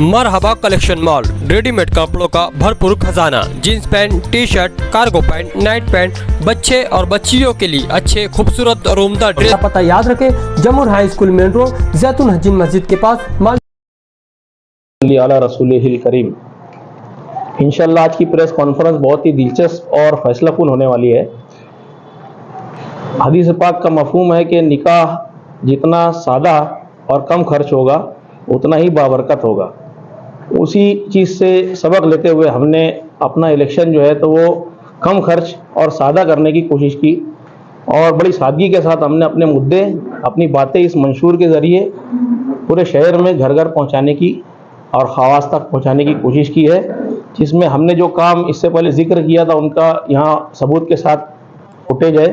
मरहबा collection mall, readymade कपड़ों का भरपूर खजाना। Jeans pant, T shirt, cargo pant, night pant, बच्चे और बच्चियों के लिए अच्छे खूबसूरत और उम्दा ड्रेस। पता याद रखें, जमुर हाई स्कूल मेन रोड, जैतून हजीन मस्जिद के पास। अला रसूलिल करीम। इंशाल्लाह आज की प्रेस कॉन्फ्रेंस बहुत ही दिलचस्प और फैसलाकुन होने वाली है। हदीस पाक का मफहूम है कि निकाह जितना सादा और कम खर्च होगा उतना ही बाबरकत होगा। उसी चीज़ से सबक लेते हुए हमने अपना इलेक्शन जो है तो वो कम खर्च और सादा करने की कोशिश की और बड़ी सादगी के साथ हमने अपने मुद्दे, अपनी बातें इस मंशूर के ज़रिए पूरे शहर में घर घर पहुंचाने की और ख़वास तक पहुंचाने की कोशिश की है, जिसमें हमने जो काम इससे पहले जिक्र किया था उनका यहाँ सबूत के साथ फुटेज है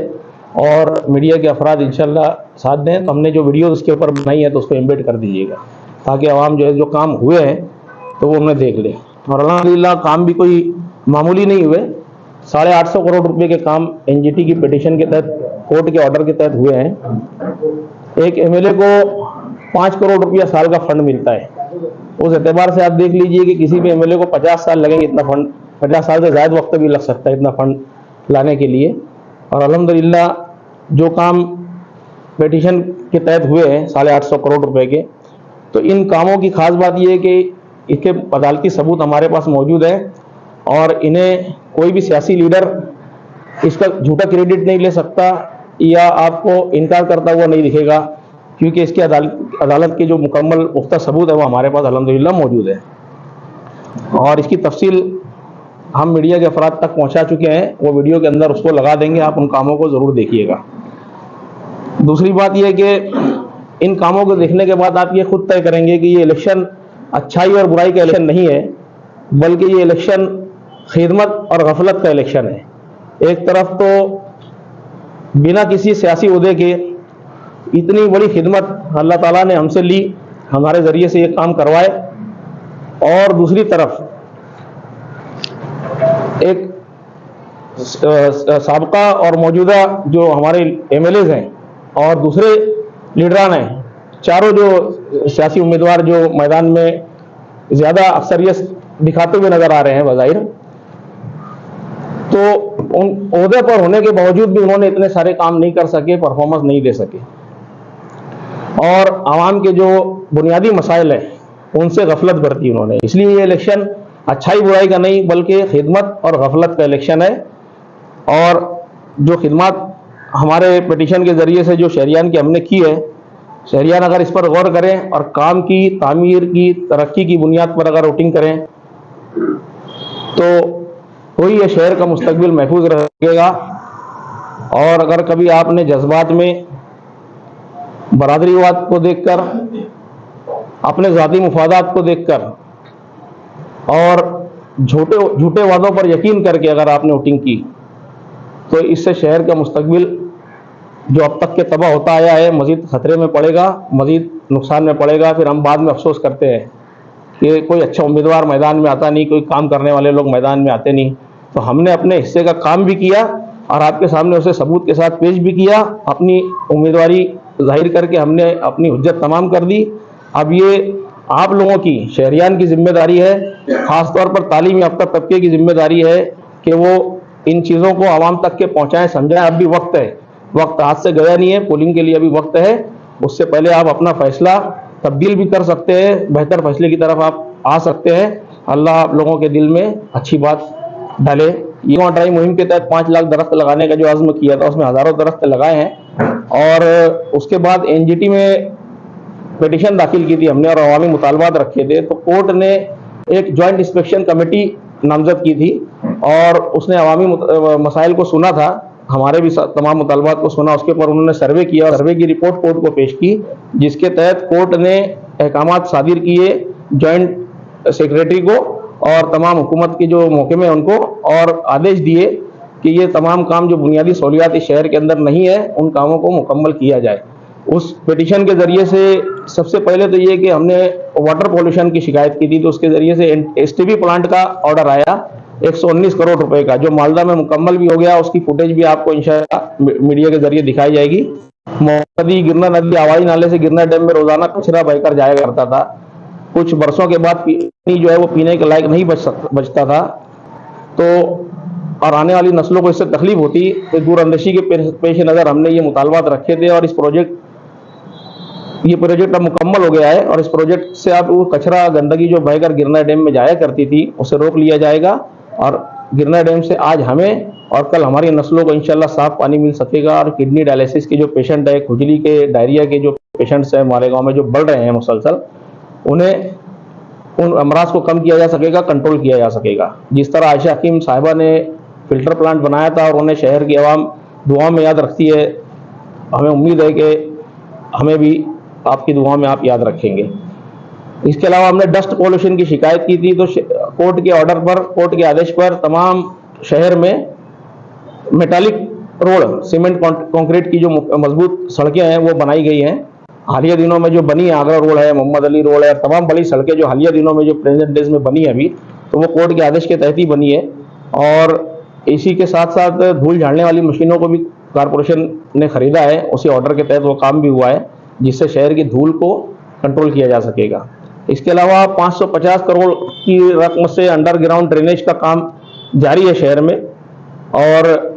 और मीडिया के अफराद इंशाल्लाह साथ दें। तो हमने जो वीडियो उसके ऊपर बनाई है तो उसको एम्बेड कर दीजिएगा ताकि आवाम जो है जो काम हुए हैं तो वो उन्हें देख ले। और अल्हम्दुलिल्लाह काम भी कोई मामूली नहीं हुए। 850 करोड़ रुपए के काम एनजीटी की पिटीशन के तहत, कोर्ट के ऑर्डर के तहत हुए हैं। एक एमएलए को 5 करोड़ रुपया साल का फंड मिलता है। उस एतबार से आप देख लीजिए कि किसी भी एमएलए को 50 साल लगेंगे इतना फंड, 50 साल से ज़्यादा वक्त भी लग सकता है इतना फंड लाने के लिए। और अल्हम्दुलिल्लाह जो काम पिटीशन के तहत हुए हैं 850 करोड़ रुपए के, तो इन कामों की खास बात यह है कि इसके अदालती सबूत हमारे पास मौजूद है और इन्हें कोई भी सियासी लीडर इसका झूठा क्रेडिट नहीं ले सकता या आपको इनकार करता हुआ नहीं दिखेगा, क्योंकि इसके अदालत के जो मुकम्मल पुख्ता सबूत है वो हमारे पास अल्हम्दुलिल्लाह मौजूद है और इसकी तफसील हम मीडिया के अफराद तक पहुंचा चुके हैं। वो वीडियो के अंदर उसको लगा देंगे, आप उन कामों को ज़रूर देखिएगा। दूसरी बात यह कि इन कामों को देखने के बाद आप ये खुद तय करेंगे कि ये इलेक्शन अच्छाई और बुराई का इलेक्शन नहीं है, बल्कि ये इलेक्शन खिदमत और गफलत का इलेक्शन है। एक तरफ तो बिना किसी सियासी उहदे के इतनी बड़ी खिदमत अल्लाह ताला ने हमसे ली, हमारे ज़रिए से ये काम करवाए, और दूसरी तरफ एक साबका और मौजूदा जो हमारे एमएलएज हैं और दूसरे लीडरान हैं, चारों जो सियासी उम्मीदवार जो मैदान में ज़्यादा अक्सरियत दिखाते हुए नज़र आ रहे हैं बज़ाहिर, तो उन ओहदे पर होने के बावजूद भी उन्होंने इतने सारे काम नहीं कर सके, परफॉर्मेंस नहीं दे सके और आवाम के जो बुनियादी मसाइल हैं उनसे गफलत बरती उन्होंने। इसलिए ये इलेक्शन अच्छाई बुराई का नहीं बल्कि खिदमत और गफलत का इलेक्शन है। और जो खिदमत हमारे पिटीशन के ज़रिए से जो शहरियान की हमने की है, शहरियान अगर इस पर गौर करें और काम की, तामीर की, तरक्की की बुनियाद पर अगर वोटिंग करें तो कोई ये शहर का मुस्तकबिल महफूज रहेगा। और अगर कभी आपने जज्बात में बरादरीवाद को देखकर, अपने ज़ाती मुफादात को देखकर और झूठे वादों पर यकीन करके अगर आपने वोटिंग की तो इससे शहर का मुस्तकबिल जो अब तक के तबाह होता आया है मज़ीद ख़तरे में पड़ेगा, मज़ीद नुकसान में पड़ेगा। फिर हम बाद में अफसोस करते हैं कि कोई अच्छा उम्मीदवार मैदान में आता नहीं, कोई काम करने वाले लोग मैदान में आते नहीं। तो हमने अपने हिस्से का काम भी किया और आपके सामने उसे सबूत के साथ पेश भी किया, अपनी उम्मीदवारी जाहिर करके हमने अपनी हुज्जत तमाम कर दी। अब ये आप लोगों की, शहरियान की जिम्मेदारी है, ख़ासतौर पर तालीम याफ्ता तबके की जिम्मेदारी है कि वो इन चीज़ों को आवाम तक के पहुँचाएँ, समझाएँ। अब भी वक्त है, वक्त हाथ से गया नहीं है, पोलिंग के लिए अभी वक्त है। उससे पहले आप अपना फैसला तब्दील भी कर सकते हैं, बेहतर फैसले की तरफ आप आ सकते हैं। अल्लाह आप लोगों के दिल में अच्छी बात डाले। ये ड्राइव मुहिम के तहत 5 लाख दरख्त लगाने का जो अज़्म किया था उसमें हज़ारों दरख्त लगाए हैं। और उसके बाद एनजीटी में पिटीशन दाखिल की थी हमने और अवामी मुतालबात रखे थे, तो कोर्ट ने एक जॉइंट इंस्पेक्शन कमेटी नामजद की थी और उसने अवामी मसाइल को सुना था, हमारे भी तमाम मुतालबात को सुना। उसके ऊपर उन्होंने सर्वे किया और सर्वे की रिपोर्ट कोर्ट को पेश की, जिसके तहत कोर्ट ने अहकामात सादिर किए जॉइंट सेक्रेटरी को और तमाम हुकूमत के जो महकमे हैं उनको, और आदेश दिए कि ये तमाम काम जो बुनियादी सहूलियात इस शहर के अंदर नहीं है उन कामों को मुकम्मल किया जाए। उस पिटीशन के ज़रिए से सबसे पहले तो ये कि हमने वाटर पॉल्यूशन की शिकायत की थी, तो उसके ज़रिए से एसटीपी प्लांट का ऑर्डर आया 119 करोड़ रुपए का, जो मालदा में मुकम्मल भी हो गया। उसकी फुटेज भी आपको इंशाअल्लाह मीडिया के ज़रिए दिखाई जाएगी। मोहम्मदी गिरना नदी आवाई नाले से गिरना डैम में रोज़ाना कचरा बहकर जाया करता था, कुछ बरसों के बाद पानी जो है वो पीने के लायक नहीं बचता था, तो और आने वाली नस्लों को इससे तकलीफ होती, तो दूरअंदेशी के पेश नज़र हमने ये मुतालबात रखे थे और ये प्रोजेक्ट अब मुकम्मल हो गया है और इस प्रोजेक्ट से अब वो कचरा गंदगी जो बहकर गिरना डैम में जाया करती थी उसे रोक लिया जाएगा और गिरना डैम से आज हमें और कल हमारी नस्लों को इंशाल्लाह साफ पानी मिल सकेगा। और किडनी डायलिसिस के जो पेशेंट है, खुजली के, डायरिया के जो पेशेंट्स हैं हमारे गाँव में जो बढ़ रहे हैं मुसलसल, उन्हें उन अमराज को कम किया जा सकेगा, कंट्रोल किया जा सकेगा। जिस तरह आयशा हकीम साहिबा ने फिल्टर प्लांट बनाया था और उन्हें शहर की आवाम दुआओं में याद रखती है, हमें उम्मीद है कि हमें भी आपकी दुआओं में आप याद रखेंगे। इसके अलावा हमने डस्ट पॉल्यूशन की शिकायत की थी, तो कोर्ट के ऑर्डर पर, कोर्ट के आदेश पर तमाम शहर में मेटालिक रोड, सीमेंट कंक्रीट की जो मजबूत सड़कें हैं वो बनाई गई हैं। हालिया दिनों में जो बनी है, आगरा रोड है, मोहम्मद अली रोड है, तमाम बड़ी सड़कें जो हालिया दिनों में जो प्रेजेंट डेज में बनी है अभी, तो वो कोर्ट के आदेश के तहत ही बनी है। और इसी के साथ साथ धूल झाड़ने वाली मशीनों को भी कारपोरेशन ने खरीदा है, उसी ऑर्डर के तहत वो काम भी हुआ है, जिससे शहर की धूल को कंट्रोल किया जा सकेगा। इसके अलावा 550 करोड़ की रकम से अंडरग्राउंड ड्रेनेज का काम जारी है शहर में, और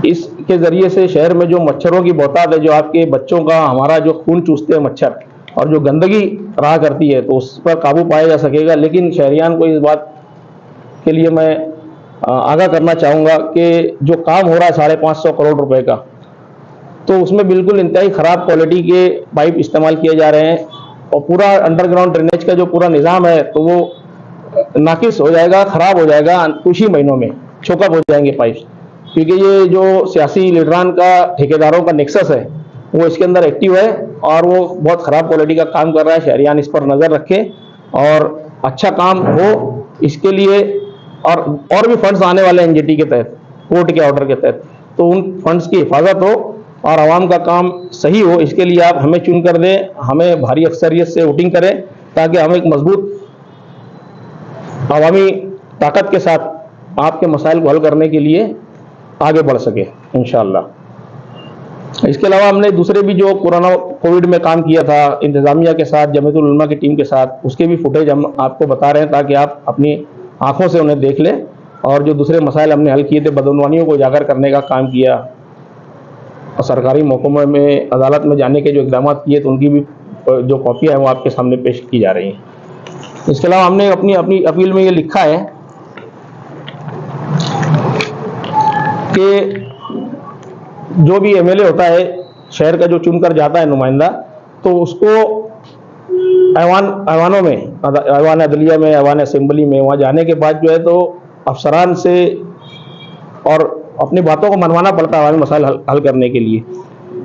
इसके जरिए से शहर में जो मच्छरों की बहुतायत है, जो आपके बच्चों का, हमारा जो खून चूसते हैं मच्छर और जो गंदगी रहा करती है, तो उस पर काबू पाया जा सकेगा। लेकिन शहरियान को इस बात के लिए मैं आगाह करना चाहूँगा कि जो काम हो रहा है 550 करोड़ रुपए का, तो उसमें बिल्कुल इंतहाई ख़राब क्वालिटी के पाइप इस्तेमाल किए जा रहे हैं और पूरा अंडरग्राउंड ड्रेनेज का जो पूरा निज़ाम है तो वो नाकिस हो जाएगा, ख़राब हो जाएगा, कुछ ही महीनों में चोकअप हो जाएंगे पाइप, क्योंकि ये जो सियासी लीडरान का, ठेकेदारों का नेक्सस है वो इसके अंदर एक्टिव है और वो बहुत ख़राब क्वालिटी का काम कर रहा है। शहरियान इस पर नज़र रखें और अच्छा काम हो इसके लिए, और भी फंड्स आने वाले हैं एनजीटी के तहत, कोर्ट के ऑर्डर के तहत, तो उन फंड्स की हिफाजत हो और आवाम का काम सही हो, इसके लिए आप हमें चुन कर दें, हमें भारी अक्सरियत से वोटिंग करें, ताकि हम एक मजबूत अवामी ताकत के साथ आपके मसाइल को हल करने के लिए आगे बढ़ सके इंशाअल्लाह। इसके अलावा हमने दूसरे भी जो कोविड में काम किया था इंतजामिया के साथ, जमीयतुल उलमा की टीम के साथ, उसके भी फुटेज हम आपको बता रहे हैं ताकि आप अपनी आंखों से उन्हें देख लें। और जो दूसरे मसाइल हमने हल किए थे, बदउनवानियों को उजागर करने का काम किया और सरकारी महकमों में अदालत में जाने के जो इक़दाम किए, तो उनकी भी जो कॉपियाँ हैं वो आपके सामने पेश की जा रही हैं। इसके अलावा हमने अपनी अपील में ये लिखा है कि जो भी एमएलए होता है शहर का, जो चुनकर जाता है नुमाइंदा, तो उसको ऐवानों में, ऐवान अदलिया में, ऐवान असेंबली में, वहाँ जाने के बाद जो है तो अफसरान से और अपनी बातों को मनवाना पड़ता है अवामी मसाइल हल करने के लिए,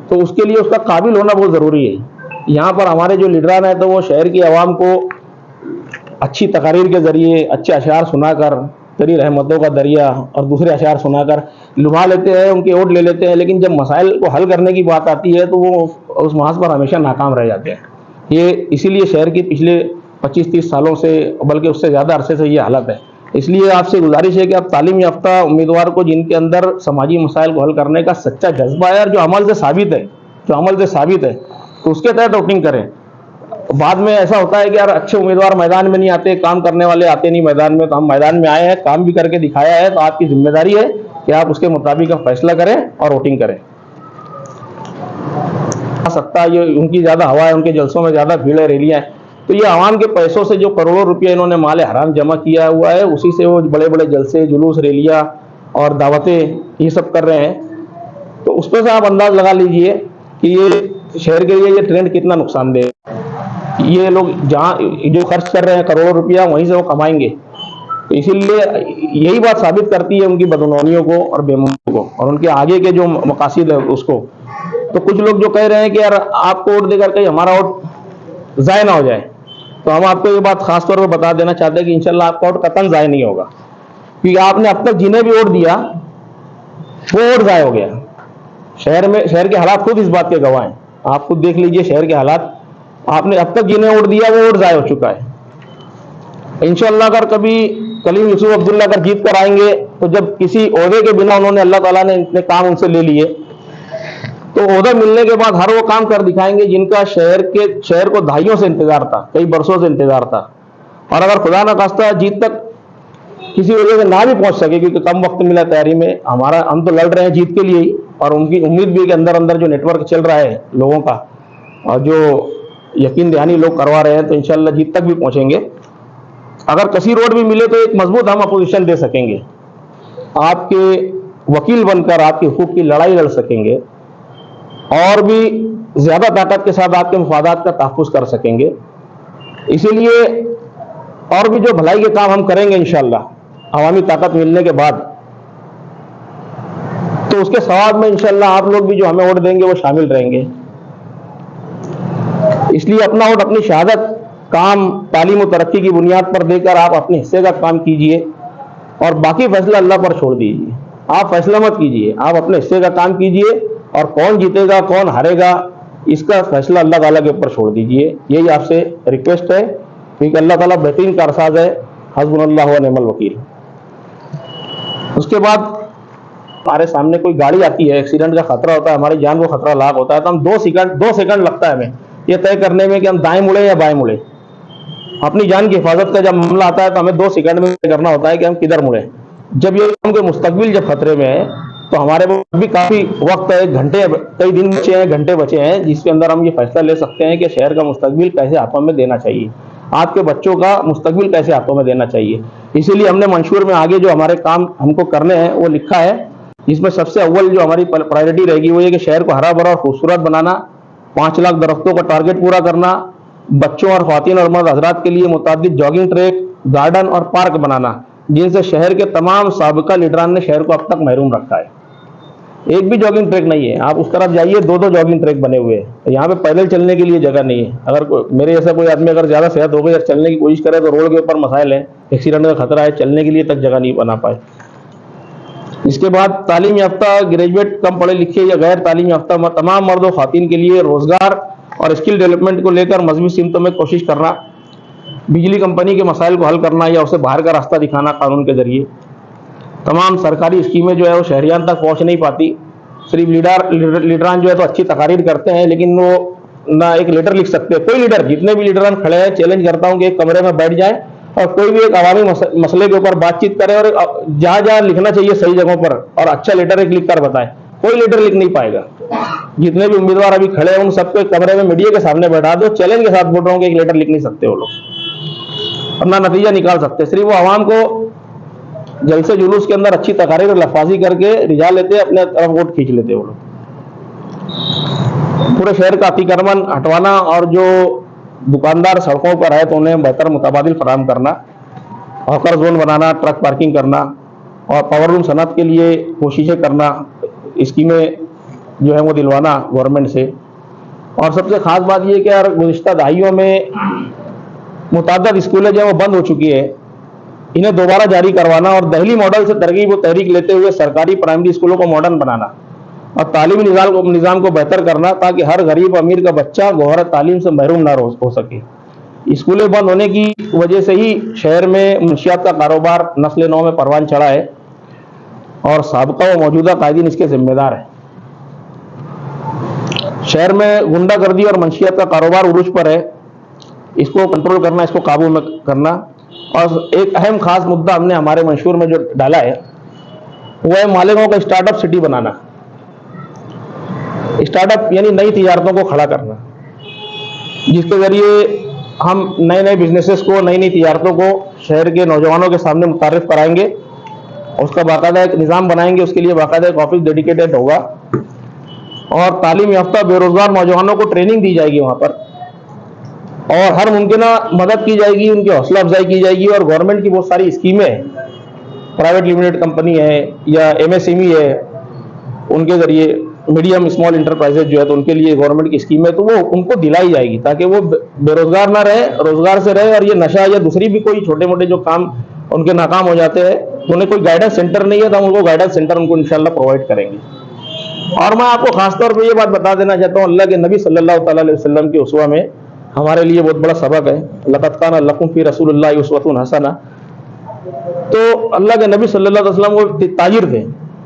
तो उसके लिए उसका काबिल होना बहुत ज़रूरी है। यहाँ पर हमारे जो लीडरान हैं तो वो शहर की आवाम को अच्छी तकारीर के ज़रिए, अच्छे अशार सुनाकर, तेरी रहमतों का दरिया और दूसरे अशार सुनाकर लुभा लेते हैं, उनके वोट ले लेते हैं, लेकिन जब मसाइल को हल करने की बात आती है तो वो उस महाज पर हमेशा नाकाम रह जाते हैं। ये इसीलिए शहर की पिछले 25-30 सालों से, बल्कि उससे ज़्यादा अरसे से ये हालत है। इसलिए आपसे गुजारिश है कि आप तालीम याफ्ता उम्मीदवार को, जिनके अंदर समाजी मसाइल को हल करने का सच्चा जज्बा है और जो अमल से साबित है, तो उसके तहत वोटिंग करें। बाद में ऐसा होता है कि यार अच्छे उम्मीदवार मैदान में नहीं आते, काम करने वाले आते नहीं मैदान में, तो हम मैदान में आए हैं, काम भी करके दिखाया है, तो आपकी जिम्मेदारी है कि आप उसके मुताबिक फैसला करें और वोटिंग करें। सकता है ये उनकी ज़्यादा हवा है, उनके जलसों में ज़्यादा भीड़ है, रैलियाँ हैं, तो ये आवाम के पैसों से जो करोड़ों रुपये इन्होंने माल हराम जमा किया हुआ है, उसी से वो बड़े बड़े जलसे, जुलूस, रैलियाँ और दावतें ये सब कर रहे हैं। तो उस पर से आप अंदाज लगा लीजिए कि ये शहर के लिए ये ट्रेंड कितना नुकसानदेह है। ये लोग जहाँ जो खर्च कर रहे हैं करोड़ों रुपया, वहीं से वो कमाएंगे। तो इसीलिए यही बात साबित करती है उनकी बदउनवानियों को और बेईमानियों को और उनके आगे के जो मकासद है उसको। तो कुछ लोग जो कह रहे हैं कि यार आपको वोट देकर कहीं हमारा वोट ज़ाय ना हो जाए, तो हम आपको ये बात खास तौर पर बता देना चाहते हैं कि इंशाल्लाह आपका वोट कतई ज़ाय नहीं होगा, क्योंकि आपने अब तक जिन्हें भी वोट दिया वो वोट ज़ाय हो गया। शहर के हालात खुद इस बात के गवाह हैं। आप खुद देख लीजिए शहर के हालात, आपने अब तक जिन्हें वोट दिया वो वोट ज़ाय हो चुका है। इंशाल्लाह अगर कभी कलीम यूसुफ अब्दुल्ला अगर जीत कर आएंगे, तो जब किसी ओहदे के बिना उन्होंने, अल्लाह ताला ने इतने काम उनसे ले लिए, तो ओहदा मिलने के बाद हर वो काम कर दिखाएंगे जिनका शहर को दहाइयों से इंतजार था, कई बरसों से इंतजार था। और अगर खुदा न खास्ता जीत तक किसी वजह से ना भी पहुंच सके, क्योंकि कम वक्त मिला तैयारी में, हम तो लड़ रहे हैं जीत के लिए ही, और उनकी उम्मीद भी है कि अंदर अंदर जो नेटवर्क चल रहा है लोगों का और जो यकीन दहानी लोग करवा रहे हैं, तो इंशाल्लाह जीत तक भी पहुंचेंगे। अगर कसी रोड भी मिले तो एक मजबूत हम अपोजिशन दे सकेंगे, आपके वकील बनकर आपके हुकूक की लड़ाई लड़ सकेंगे और भी ज्यादा ताकत के साथ आपके मफादात का तहफ्फुज़ कर सकेंगे। इसीलिए और भी जो भलाई के काम हम करेंगे इंशाल्लाह अवामी ताकत मिलने के बाद, तो उसके सवाब में इंशाल्लाह आप लोग भी जो हमें वोट देंगे वो शामिल रहेंगे। इसलिए अपना वोट अपनी शहादत, काम, तालीम और तरक्की की बुनियाद पर देकर आप अपने हिस्से का काम कीजिए और बाकी फैसला अल्लाह पर छोड़ दीजिए। आप फैसला मत कीजिए, आप अपने हिस्से का काम कीजिए और कौन जीतेगा कौन हारेगा इसका फैसला अल्लाह ताला के ऊपर छोड़ दीजिए। यही आपसे रिक्वेस्ट है, क्योंकि अल्लाह ताला बेहतरीन कारसाज है। हस्बुनल्लाह व निअमल वकील। उसके बाद हमारे सामने कोई गाड़ी आती है, एक्सीडेंट का खतरा होता है, हमारी जान को खतरा लाक होता है, तो हम 2 सेकंड लगता है हमें यह तय करने में कि हम दाएं मुड़े या बाएं मुड़े। अपनी जान की हिफाजत का जब मामला आता है तो हमें 2 सेकंड में तय करना होता है कि हम किधर मुड़े। जब ये उनके मुस्तकबिल जब खतरे में है तो हमारे पास भी काफी वक्त है, घंटे, कई दिन बचे हैं, घंटे बचे हैं, जिसके अंदर हम ये फैसला ले सकते हैं कि शहर का मुस्तकबिल कैसे हाथों में देना चाहिए, आपके बच्चों का मुस्तकबिल कैसे हाथों में देना चाहिए। इसीलिए हमने मंशूर में आगे जो हमारे काम हमको करने हैं वो लिखा है, जिसमें सबसे अव्वल जो हमारी प्रायोरिटी रहेगी वो ये कि शहर को हरा भरा और खूबसूरत बनाना, 5 लाख दरख्तों का टारगेट पूरा करना, बच्चों और ख्वातीन और मर्द हजरात के लिए मुतादिद जॉगिंग ट्रैक, गार्डन और पार्क बनाना, जिनसे शहर के तमाम साबिका लीडरान ने शहर को अब तक महरूम रखा है। एक भी जॉगिंग ट्रैक नहीं है, आप उस तरफ जाइए 2-2 जॉगिंग ट्रैक बने हुए हैं। यहाँ पे पैदल चलने के लिए जगह नहीं है। अगर मेरे जैसा कोई आदमी अगर ज्यादा सेहत हो गई और चलने की कोशिश करे तो रोड के ऊपर मसाइल है, एक्सीडेंट का खतरा है, चलने के लिए तक जगह नहीं बना पाए। इसके बाद तालीम याफ्ता, ग्रेजुएट, कम पढ़े लिखे या गैर तालीम याफ्ता तमाम मर्द और ख्वातीन के लिए रोजगार और स्किल डेवलपमेंट को लेकर मजबूत सिमतों में कोशिश करना, बिजली कंपनी के मसाइल को हल करना या उसे बाहर का रास्ता दिखाना कानून के जरिए। तमाम सरकारी स्कीमें जो है वो शहरियान तक पहुंच नहीं पाती। सिर्फ लीडरान जो है तो अच्छी तकारीर करते हैं, लेकिन वो ना एक लीडर लिख सकते हैं। कोई लीडर, जितने भी लीडरान खड़े हैं, चैलेंज करता हूं कि एक कमरे में बैठ जाए और कोई भी एक अवामी मसले के ऊपर बातचीत करे और जहां जहां लिखना चाहिए सही जगहों पर और अच्छा लेटर एक लिख कर बताए। कोई लीडर लिख नहीं पाएगा। जितने भी उम्मीदवार अभी खड़े हैं उन सबको एक कमरे में मीडिया के सामने बैठा दो, चैलेंज के साथ बोल रहा हूं कि एक लेटर लिख नहीं सकते वो लोग, अपना नतीजा निकाल सकते। सिर्फ वो आवाम को जलसे जुलूस के अंदर अच्छी तकारीर और लफाजी करके रिझा लेते, अपने तरफ वोट खींच लेते वो लोग। पूरे शहर का अतिक्रमण हटवाना और जो दुकानदार सड़कों पर है तो उन्हें बेहतर मुताबादिल फराहम करना, हॉकर जोन बनाना, ट्रक पार्किंग करना और पावर लूम सनत के लिए कोशिशें करना, स्कीमें जो है वो दिलवाना गवर्नमेंट से। और सबसे खास बात यह कि यार गुज़िश्ता दहाइयों में मुताद्दद स्कूलें जो है वो बंद हो चुकी है, इन्हें दोबारा जारी करवाना और दहली मॉडल से तरगीब व तहरीक लेते हुए सरकारी प्राइमरी स्कूलों को मॉडर्न बनाना और तालीमी निज़ाम को बेहतर करना, ताकि हर गरीब अमीर का बच्चा गौहर तालीम से महरूम ना हो सके। स्कूलें बंद होने की वजह से ही शहर में मुंशियात का कारोबार नस्ल नौ में परवान चढ़ा है और साबिका व मौजूदा कायदीन इसके जिम्मेदार है। शहर में गुंडागर्दी और मंशियात का कारोबार उरूज पर है, इसको कंट्रोल करना, इसको काबू में करना। और एक अहम खास मुद्दा हमने हमारे मंशूर में जो डाला है वो है मालिकों का स्टार्टअप सिटी बनाना। स्टार्टअप यानी नई तिजारतों को खड़ा करना, जिसके जरिए हम नए नए बिजनेसेस को, नई नई तिजारतों को शहर के नौजवानों के सामने मुतारिफ कराएंगे। उसका बाकायदा एक निज़ाम बनाएंगे, उसके लिए बाकायदा एक ऑफिस डेडिकेटेड होगा और तालीम याफ्ता बेरोजगार नौजवानों को ट्रेनिंग दी जाएगी वहां पर और हर मुमकिना मदद की जाएगी, उनकी हौसला अफजाई की जाएगी। और गवर्नमेंट की बहुत सारी स्कीमें, प्राइवेट लिमिटेड कंपनी है या MSME है, उनके जरिए मीडियम स्मॉल इंटरप्राइजेज जो है तो उनके लिए गवर्नमेंट की स्कीम है, तो वो उनको दिलाई जाएगी ताकि वो बेरोजगार ना रहे, रोजगार से रहे। और ये नशा या दूसरी भी कोई छोटे मोटे जो काम उनके नाकाम हो जाते हैं तो उन्हें कोई गाइडेंस सेंटर नहीं है तो हम उनको गाइडेंस सेंटर उनको इंशाल्लाह प्रोवाइड करेंगे। और मैं आपको खासतौर पर ये बात बता देना चाहता हूँ, अल्लाह के नबी सल्लल्लाहु अलैहि वसल्लम की उसवा में हमारे लिए बहुत बड़ा सबक है। लक़द काना लकुम फी रसूलिल्लाहि उस्वतुन हसना। तो अल्लाह के नबी सल्लल्लाहु अलैहि वसल्लम वो ताजिर थे,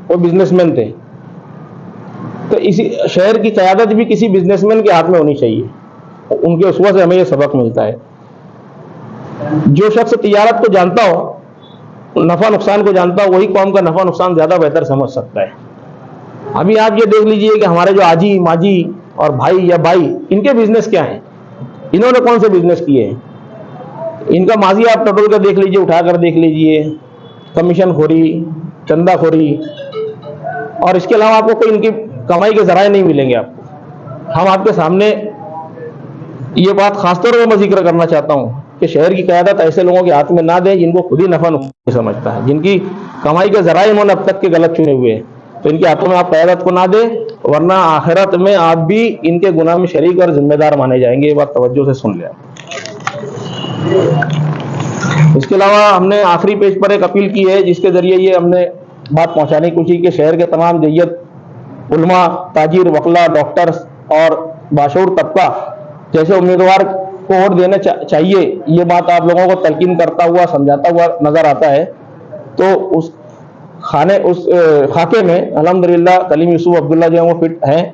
वो बिजनेसमैन थे तो इसी शहर की क़यादत भी किसी बिजनेसमैन के हाथ में होनी चाहिए। उनके उसवा से हमें ये सबक मिलता है। जो शख्स तिजारत को जानता हो, नफा नुकसान को जानता हो, वही कौम का नफा नुकसान ज्यादा बेहतर समझ सकता है। अभी आप ये देख लीजिए कि हमारे जो आजी माजी और भाई या भाई, इनके बिजनेस क्या हैं, इन्होंने कौन से बिजनेस किए हैं, इनका माजी आप टटोल कर देख लीजिए, उठाकर देख लीजिए, कमीशन खोरी, चंदा खोरी, और इसके अलावा आपको कोई इनकी कमाई के जराए नहीं मिलेंगे आपको। हम आपके सामने ये बात खासतौर पर मैं जिक्र करना चाहता हूं कि शहर की क़यादत ऐसे लोगों के हाथ में ना दें जिनको खुद ही नफा नुकसान समझता है, जिनकी कमाई के जराए इन्होंने अब तक के गलत चुने हुए हैं। तो इनके हाथों में आप क़यादत को ना दें, वरना आखिरत में आप भी इनके गुनाह में शरीक और जिम्मेदार माने जाएंगे। ये बात तवज्जो से सुन लिया। इसके अलावा हमने आखिरी पेज पर एक अपील की है, जिसके जरिए ये हमने बात पहुंचाने की कोशिश की शहर के तमाम जय्यत उलमा, ताजिर, वकला, डॉक्टर्स और बाशऊर तबका जैसे उम्मीदवार को वोट देना चाहिए, ये बात आप लोगों को तलकीन करता हुआ, समझाता हुआ नजर आता है। तो उस खाके में अल्हम्दुलिल्लाह कलीम यूसुफ अब्दुल्ला जो है वो फिट हैं,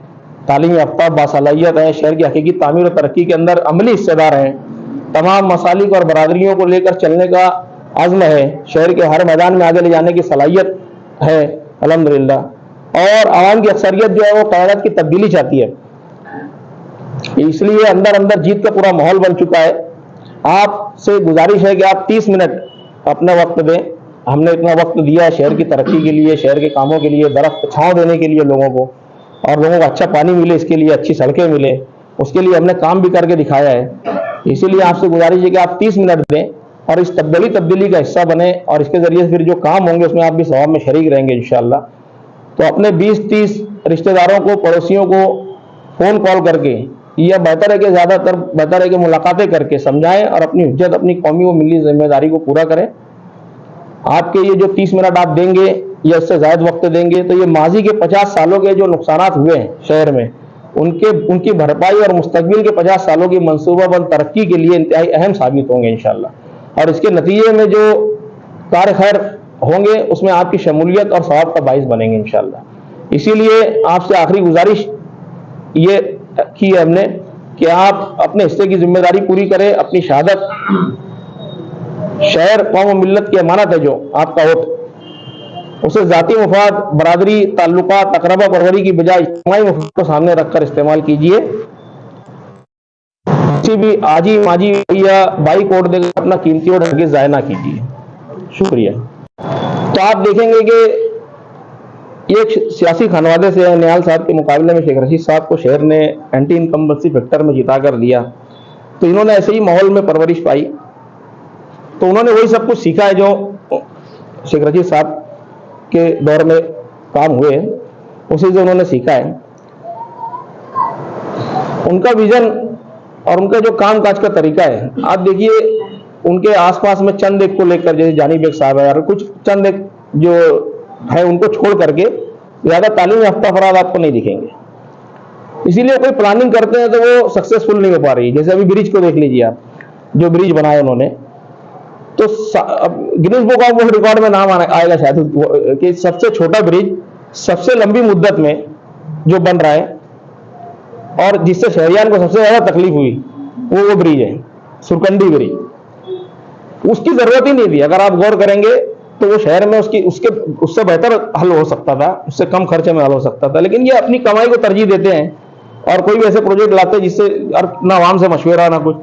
तालीम याफ्ता, बासलाहियत हैं, शहर की हकीकी तामीर और तरक्की के अंदर अमली हिस्सेदार हैं, तमाम मसालिक और बरादरियों को लेकर चलने का आज़्म है, शहर के हर मैदान में आगे ले जाने की सलाहियत है अल्हम्दुलिल्लाह, और आवाम की अक्सरियत जो है वो क़यादत की तब्दीली चाहती है। इसलिए अंदर अंदर जीत का पूरा माहौल बन चुका है। आपसे गुजारिश है कि आप 30 मिनट अपना वक्त दें। हमने इतना वक्त दिया शहर की तरक्की के लिए, शहर के कामों के लिए, दरख्त छांव देने के लिए लोगों को, और लोगों को अच्छा पानी मिले, इसके लिए अच्छी सड़कें मिले, उसके लिए हमने काम भी करके दिखाया है। इसीलिए आपसे गुजारिश है कि आप 30 मिनट दें और इस तब्दीली का हिस्सा बने, और इसके जरिए फिर जो काम होंगे उसमें आप भी सवाब में शरीक रहेंगे इंशाअल्लाह। तो अपने 20-30 रिश्तेदारों को, पड़ोसियों को फ़ोन कॉल करके, या बेहतर है कि ज़्यादातर बेहतर है कि मुलाकातें करके समझाएं और अपनी हुज्जत, अपनी कौमी व मिली जिम्मेदारी को पूरा करें। आपके ये जो 30 मिनट आप देंगे या इससे ज़्यादा वक्त देंगे, तो ये माजी के 50 सालों के जो नुकसानात हुए हैं शहर में, उनकी भरपाई और मुस्तकबिल के 50 सालों की मनसूबाबंद तरक्की के लिए इंतहाई अहम साबित होंगे इंशाअल्लाह। और इसके नतीजे में जो कार खैर होंगे उसमें आपकी शमूलियत और सवाब का बाइस बनेंगे इंशाअल्लाह। इसीलिए आपसे आखिरी गुजारिश ये की है हमने कि आप अपने हिस्से की जिम्मेदारी पूरी करें। अपनी शहादत शहर, कौम और मिल्लत की अमानत है जो आपका वोट, उसे जाती मुफाद, बरादरी, ताल्लुकात, अकरबा परवरी की बजाय इज्तिमाई मुफाद को सामने रखकर इस्तेमाल कीजिए। किसी भी आजी माजी या बाई कोड देकर अपना कीमती वोट हरगिज़ ज़ाया ना कीजिए। शुक्रिया। तो आप देखेंगे कि एक सियासी खानवादे से निहाल साहब के मुकाबले में शेख रशीद साहब को शहर ने एंटी इनकम्बेंसी फैक्टर में जिता कर दिया। तो इन्होंने ऐसे ही माहौल में परवरिश पाई, तो उन्होंने वही सब कुछ सीखा है जो शेख रशीद साहब के दौर में काम हुए, उसी से उन्होंने सीखा है। उनका विजन और उनका जो काम काज का तरीका है, आप देखिए उनके आसपास में चंद एक को लेकर, जैसे जानी बेग साहब है और कुछ चंद एक जो है, उनको छोड़ करके ज्यादा तालीम याफ्ता अफराद आपको नहीं दिखेंगे। इसीलिए कोई प्लानिंग करते हैं तो वो सक्सेसफुल नहीं हो पा रही। जैसे अभी ब्रिज को देख लीजिए आप, जो ब्रिज बनाया उन्होंने, तो Guinness book of world record में नाम आएगा शायद कि सबसे छोटा ब्रिज सबसे लंबी मुद्दत में जो बन रहा है और जिससे शहरियान को सबसे ज्यादा तकलीफ हुई, वो ब्रिज है सुरकंडी ब्रिज। उसकी जरूरत ही नहीं थी। अगर आप गौर करेंगे तो वो शहर में उससे बेहतर हल हो सकता था, उससे कम खर्चे में हल हो सकता था। लेकिन ये अपनी कमाई को तरजीह देते हैं और कोई भी ऐसे प्रोजेक्ट लाते हैं जिससे ना आवाम से मशवरा ना कुछ।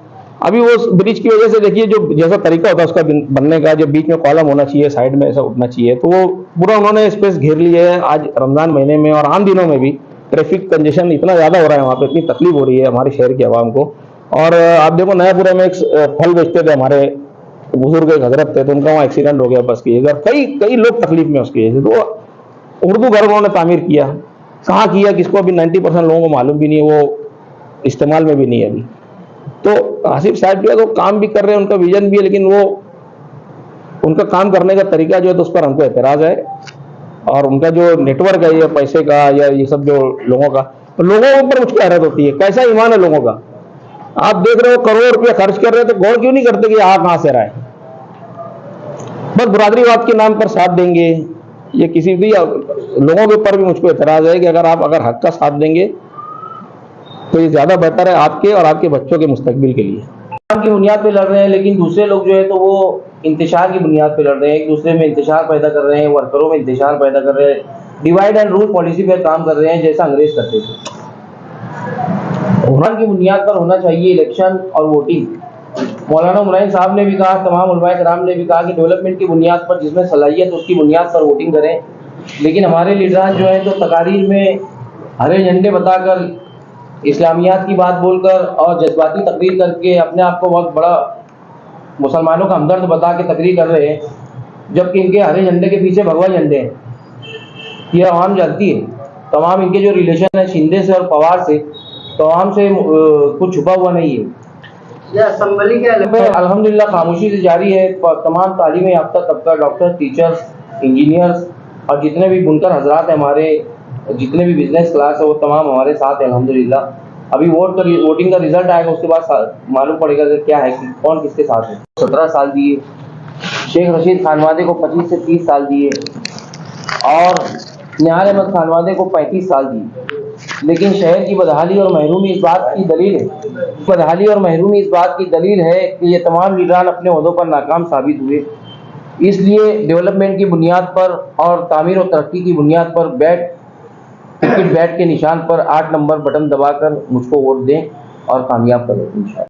अभी वो ब्रिज की वजह से देखिए जो जैसा तरीका होता है उसका बनने का, जो बीच में कॉलम होना चाहिए, साइड में ऐसा उठना चाहिए, तो वो पूरा उन्होंने स्पेस घेर लिया है। आज रमजान महीने में और आम दिनों में भी ट्रैफिक कंजेशन इतना ज्यादा हो रहा है, वहाँ पे इतनी तकलीफ हो रही है हमारे शहर के आवाम को। और आप देखो नयापुरा में एक फल बेचते थे हमारे बुजुर्ग, एक हजरत थे, तो उनका वहाँ एक्सीडेंट हो गया बस की जगह। कई लोग तकलीफ में उसकी वजह से। तो उर्दू घर उन्होंने तामीर किया, कहाँ किया किसको अभी 90% लोगों को मालूम भी नहीं है, वो इस्तेमाल में भी नहीं है अभी। तो आसिफ साहब जो है तो काम भी कर रहे हैं, उनका विजन भी है, लेकिन वो उनका काम करने का तरीका जो है तो उस पर हमको एतराज है। और उनका जो नेटवर्क है ये पैसे का या ये सब जो लोगों का, तो लोगों पर मुझको हैरत होती है, कैसा ईमान है लोगों का। आप देख रहे हो करोड़ रुपया खर्च कर रहे हो, तो गौर क्यों नहीं करते कि आ कहां से रहा है। बस बरादरीवाद के नाम पर साथ देंगे, ये किसी भी लोगों के ऊपर भी मुझको एतराज़ है कि अगर हक का साथ देंगे तो ये ज़्यादा बेहतर है आपके और आपके बच्चों के मुस्तकबिल के लिए। की बुनियाद पे लड़ रहे हैं, लेकिन दूसरे लोग जो है तो वो इंतशार की बुनियाद पे लड़ रहे हैं, एक दूसरे में इंतशार पैदा कर रहे हैं, वर्करों में इंतशार पैदा कर रहे हैं, डिवाइड एंड रूल पॉलिसी पर काम कर रहे हैं जैसा अंग्रेज करते थे। हुनर की बुनियाद पर होना चाहिए इलेक्शन और वोटिंग। मौलाना मुलायम साहब ने भी कहा, तमाम उलमाए कराम ने भी कहा कि डेवलपमेंट की बुनियाद पर जिसमें सलाहियत उसकी बुनियाद पर वोटिंग करें, लेकिन हमारे लीडरान जो है तो तकारीर में हरे झंडे बताकर, इस्लामियात की बात बोलकर और जज्बाती तकरीर करके अपने आप को बहुत बड़ा मुसलमानों का हमदर्द बता के तकरीर कर रहे हैं, जबकि इनके हरे झंडे के पीछे भगवा झंडे हैं। ये आवाम जानती है, तमाम इनके जो रिलेशन है शिंदे से और पवार से, तो आवाम से कुछ छुपा हुआ नहीं है। असम्बली के अल्हम्दुलिल्लाह खामोशी से जारी है। तमाम तालीम याफ्ता तबका, डॉक्टर, टीचर्स, इंजीनियर्स और जितने भी बुनकर हजरात हैं हमारे, जितने भी बिजनेस क्लास है वो तमाम हमारे साथ है अल्हम्दुलिल्लाह। अभी वोटिंग का रिजल्ट आएगा, उसके बाद मालूम पड़ेगा कि क्या है कि कौन किसके साथ है। 17 साल दिए, शेख रशीद खानवादे को 25 से 30 साल दिए और निहाल अहमद खानवादे को 35 साल दिए, लेकिन शहर की बदहाली और महरूमी इस बात की दलील है कि ये तमाम लीडरान अपने ओहदों पर नाकाम साबित हुए। इसलिए डेवलपमेंट की बुनियाद पर और तामीर और तरक्की की बुनियाद पर क्रिकेट बैट के निशान पर 8 नंबर बटन दबाकर मुझको वोट दें और कामयाब करें इंशाअल्लाह।